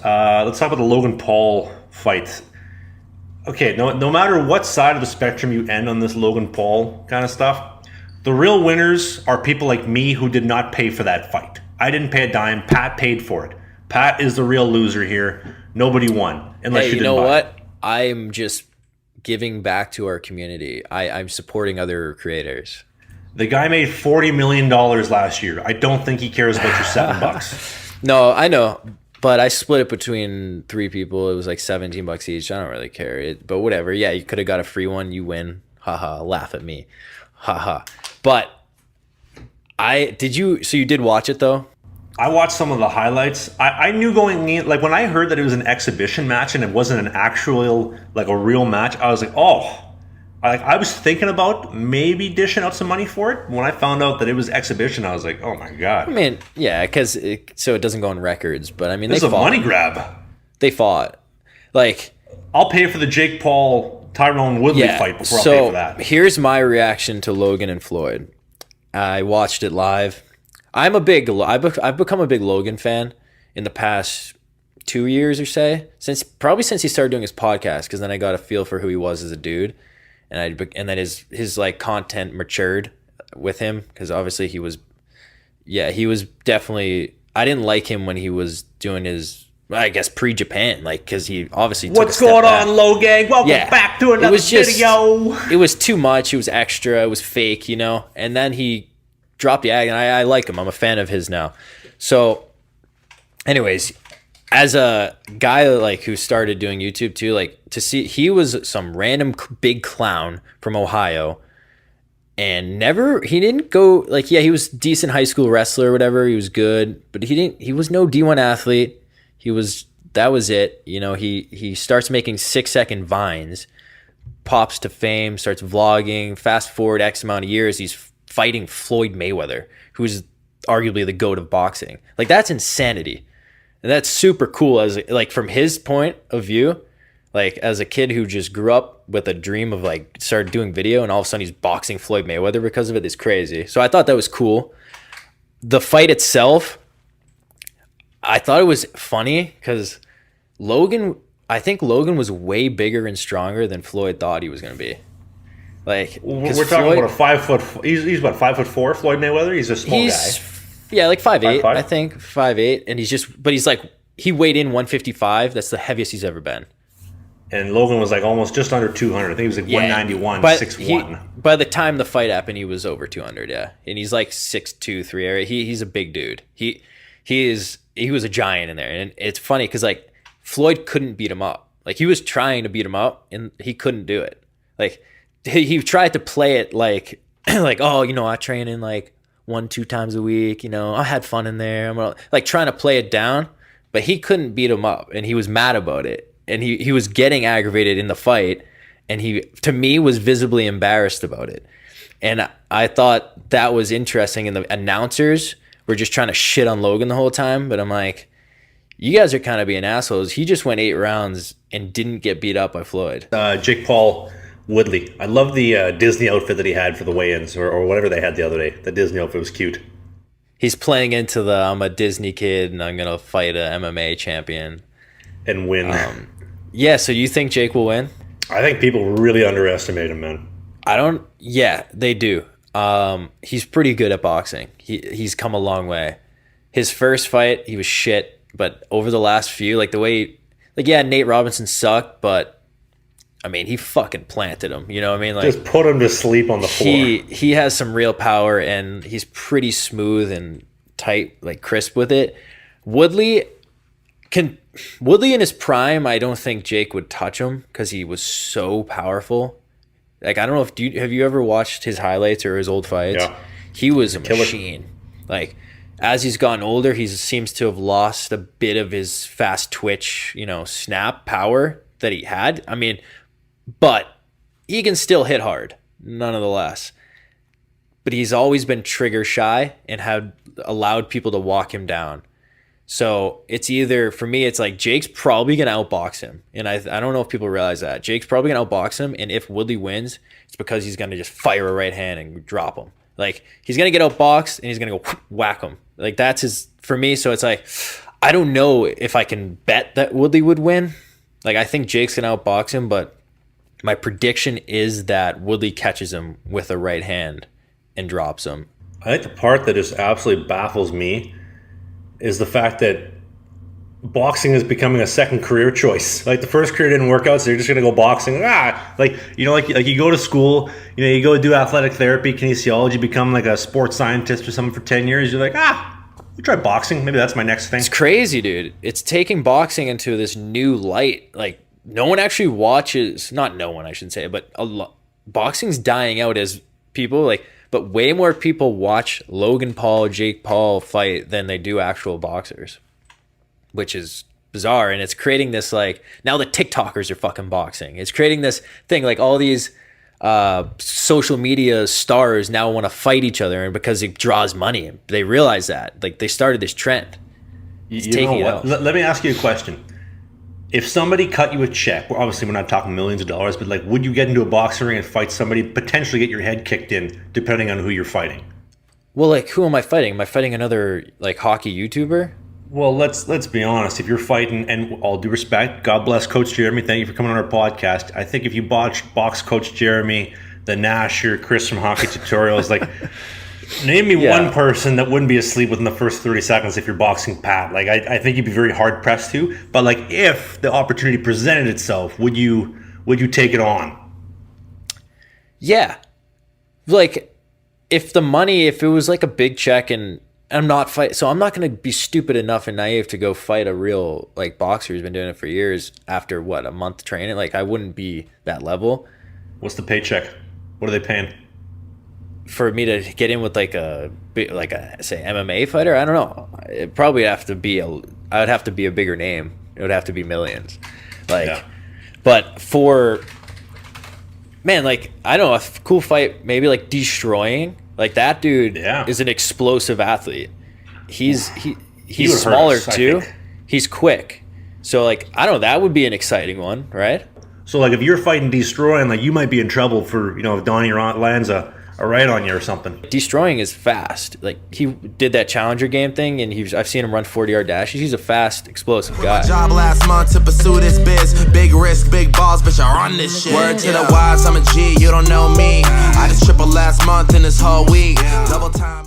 Let's talk about the Logan Paul fight. Okay, no matter what side of the spectrum you end on this Logan Paul kind of stuff, the real winners are people like me who did not pay for that fight. I didn't pay a dime. Pat paid for it. Pat is the real loser here. Nobody won unless you didn't buy what? I'm just giving back to our community. I'm supporting other creators. The guy made $40 million last year. I don't think he cares about your $7. No, I know. But I split it between 3 people. It was like $17 each. I don't really care. But whatever. Yeah, you could have got a free one. You win. Haha. Laugh at me. Haha. But so you did watch it though? I watched some of the highlights. I knew going in, like when I heard that it was an exhibition match and it wasn't an actual, like a real match, I was like, oh. I was thinking about maybe dishing out some money for it. When I found out that it was exhibition, I was like, oh my God. I mean, yeah, because so it doesn't go on records. But I mean, this is a money grab. They fought. Like, I'll pay for the Jake Paul, Tyron Woodley fight before I'll pay for that. Here's my reaction to Logan and Floyd. I watched it live. I've become a big Logan fan in the past 2 years or so, since he started doing his podcast, because then I got a feel for who he was as a dude. And then his like content matured with him, because obviously he was definitely, I didn't like him when he was doing his, I guess, pre-Japan, like, because he obviously took What's going on, Logan? Welcome back to another video. It was too much. It was extra. It was fake, and then he dropped the act, and I like him. I'm a fan of his now. So anyways, as a guy like who started doing YouTube too, like to see he was some random big clown from Ohio, and he didn't go like, yeah, he was a decent high school wrestler or whatever. He was good, but he was no D1 athlete. That was it. He starts making 6-second vines, pops to fame, starts vlogging. Fast forward X amount of years, he's fighting Floyd Mayweather, who's arguably the GOAT of boxing. Like, that's insanity. And that's super cool as like from his point of view, like as a kid who just grew up with a dream of like started doing video, and all of a sudden he's boxing Floyd Mayweather because of it. It's crazy. So I thought that was cool. The fight itself, I thought it was funny because I think Logan was way bigger and stronger than Floyd thought he was going to be. Like, we're talking about a 5 foot. He's what, 5'4", Floyd Mayweather. He's a small guy. Yeah, like 5'8", I think 5'8", and he's like, he weighed in 155. That's the heaviest he's ever been. And Logan was like almost just under 200. I think he was like 191, 6'1". By the time the fight happened, he was over 200. Yeah, and he's like 6'2", 3 area. He's a big dude. He was a giant in there, and it's funny because like Floyd couldn't beat him up. Like, he was trying to beat him up, and he couldn't do it. Like, he tried to play it like like, oh, I train in like 1-2 times a week, I had fun in there. I'm like trying to play it down, but he couldn't beat him up, and he was mad about it, and he was getting aggravated in the fight, and he, to me, was visibly embarrassed about it. And I thought that was interesting, and the announcers were just trying to shit on Logan the whole time, but I'm like, you guys are kind of being assholes. He just went 8 rounds and didn't get beat up by Floyd. Jake Paul, Woodley. I love the Disney outfit that he had for the weigh-ins, or whatever they had the other day. The Disney outfit was cute. He's playing into the I'm a Disney kid and I'm going to fight a MMA champion. And win. Yeah, so you think Jake will win? I think people really underestimate him, man. Yeah, they do. He's pretty good at boxing. He's come a long way. His first fight, he was shit, but over the last few, like the way, like, yeah, Nate Robinson sucked, but I mean, he fucking planted him. You know what I mean? Like, just put him to sleep on the floor. He has some real power, and he's pretty smooth and tight, like crisp with it. Woodley in his prime, I don't think Jake would touch him because he was so powerful. Like, I don't know have you ever watched his highlights or his old fights? Yeah. He was a machine. Like, as he's gotten older, he seems to have lost a bit of his fast twitch, snap power that he had. I mean, but he can still hit hard, nonetheless. But he's always been trigger shy and had allowed people to walk him down. So it's either, for me, it's like Jake's probably going to outbox him. And I don't know if people realize that. Jake's probably going to outbox him. And if Woodley wins, it's because he's going to just fire a right hand and drop him. Like, he's going to get outboxed and he's going to go whack him. Like, that's his, for me. So it's like, I don't know if I can bet that Woodley would win. Like, I think Jake's gonna outbox him, but my prediction is that Woodley catches him with a right hand and drops him. I think the part that just absolutely baffles me is the fact that boxing is becoming a second career choice. Like, the first career didn't work out, so you're just gonna go boxing. Like you go to school, you go do athletic therapy, kinesiology, become like a sports scientist or something for 10 years. You're like, you try boxing. Maybe that's my next thing. It's crazy, dude. It's taking boxing into this new light. Like, no one actually watches. Not no one, I shouldn't say, but boxing's dying out as people like. But way more people watch Logan Paul, Jake Paul fight than they do actual boxers, which is bizarre. And it's creating this, like, now the TikTokers are fucking boxing. It's creating this thing, like, all these social media stars now want to fight each other, and because it draws money, they realize that, like, they started this trend. It's taking it out. Let me ask you a question. If somebody cut you a check, well, obviously we're not talking millions of dollars, but like, would you get into a boxing ring and fight somebody, potentially get your head kicked in, depending on who you're fighting? Well, like, who am I fighting? Am I fighting another, like, hockey YouTuber? Well, let's be honest. If you're fighting, and all due respect, God bless Coach Jeremy, thank you for coming on our podcast. I think if you box Coach Jeremy, the Nasher, Chris from Hockey Tutorials, like, name me one person that wouldn't be asleep within the first 30 seconds if you're boxing Pat. Like, I think you'd be very hard pressed to. But like, if the opportunity presented itself, would you take it on? Yeah. Like, if it was like a big check, and I'm not so I'm not going to be stupid enough and naive to go fight a real, like, boxer who's been doing it for years after a month training. Like, I wouldn't be that level. What's the paycheck? What are they paying? For me to get in with like a say MMA fighter, I don't know. It probably have to be I would have to be a bigger name. It would have to be millions. Like, but for, man, like, I don't know, a cool fight, maybe like Destroying. Like, that dude is an explosive athlete. He's smaller too. He's quick. So, like, I don't know, that would be an exciting one, right? So, like, if you're fighting Destroying, like, you might be in trouble for, if Donnie lands a right on you or something. Destroying is fast. Like, he did that Challenger game thing, and I've seen him run 40-yard dashes. He's a fast, explosive guy. My job last month to pursue this biz. Big risk, big balls, bitch, I run this shit. Word to the wise, I'm a G, you don't know me. I just tripled last month in this whole week. Double time.